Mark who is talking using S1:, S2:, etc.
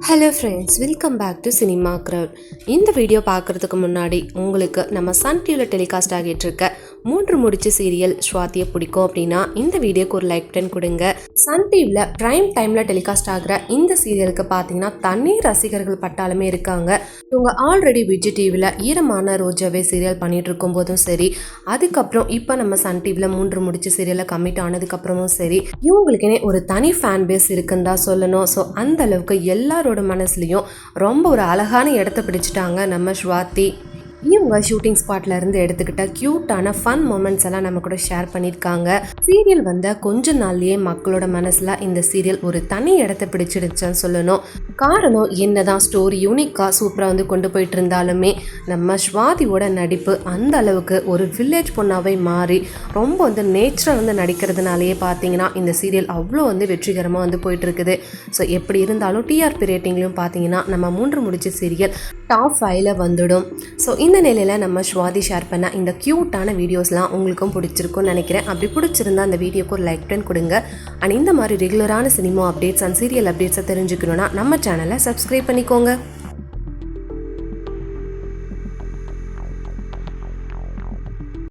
S1: Hello friends, welcome back to cinema crowd. இந்த video பார்க்குறதுக்கு முன்னாடி உங்களுக்கு நம்ம சன் டிவியில் டெலிகாஸ்ட் ஆகிட்டு இருக்க 3 முடிச்சு சீரியல் ஸ்வாதியை பிடிக்கும் அப்படின்னா இந்த வீடியோக்கு ஒரு லைக் 10 கொடுங்க. சன் டிவியில் ப்ரைம் டைமில் டெலிகாஸ்ட் ஆகிற இந்த சீரியலுக்கு பார்த்தீங்கன்னா தனி ரசிகர்கள் பட்டாலுமே இருக்காங்க. இவங்க ஆல்ரெடி விஜய் டிவியில் ஈரமான ரோஜாவே சீரியல் பண்ணிட்டு இருக்கும் போதும் சரி, அதுக்கப்புறம் இப்போ நம்ம சன் டிவியில் 3 முடிச்சு சீரியலில் கமிட் ஆனதுக்கப்புறமும் சரி, இவங்களுக்குனே ஒரு தனி ஃபேன் பேஸ் இருக்குன்னு தான் சொல்லணும். ஸோ அந்த அளவுக்கு எல்லாரோட மனசுலையும் ரொம்ப ஒரு அழகான இடத்த பிடிச்சிட்டாங்க நம்ம ஸ்வாதி. இவங்க ஷூட்டிங் ஸ்பாட்ல இருந்து எடுத்துக்கிட்ட கியூட்டான ஃபன் மூமெண்ட்ஸ் எல்லாம் நம்ம கூட ஷேர் பண்ணியிருக்காங்க. சீரியல் வந்த கொஞ்ச நாள்லயே மக்களோட மனசுல இந்த சீரியல் ஒரு தனி இடத்த பிடிச்சிருச்சுன்னு சொல்லணும். காரணம் என்னதான் ஸ்டோரி யூனிக்கா சூப்பரா வந்து கொண்டு போயிட்டு இருந்தாலுமே நம்ம ஸ்வாதியோட நடிப்பு அந்த அளவுக்கு ஒரு வில்லேஜ் பொண்ணாவே மாறி ரொம்ப வந்து நேச்சுரல் வந்து நடிக்கிறதுனாலேயே பார்த்தீங்கன்னா இந்த சீரியல் அவ்வளோ வந்து வெற்றிகரமாக வந்து போயிட்டு இருக்குது. ஸோ எப்படி இருந்தாலும் டிஆர்பி ரேட்டிங்லையும் பார்த்தீங்கன்னா நம்ம 3 முடிச்சு சீரியல் டாப் 5ல வந்துடும். ஸோ இந்த நிலையில் நம்ம ஸ்வாதி ஷேர் பண்ண இந்த க்யூட்டான வீடியோஸ்லாம் உங்களுக்கும் பிடிச்சிருக்கும்னு நினைக்கிறேன். அப்படி பிடிச்சிருந்தா அந்த வீடியோக்கு ஒரு லைக் 10 கொடுங்க. அண்ட் இந்த மாதிரி ரெகுலரான சினிமா அப்டேட்ஸ் அண்ட் சீரியல் அப்டேட்ஸை தெரிஞ்சுக்கணுன்னா நம்ம சேனலை சப்ஸ்கிரைப் பண்ணிக்கோங்க.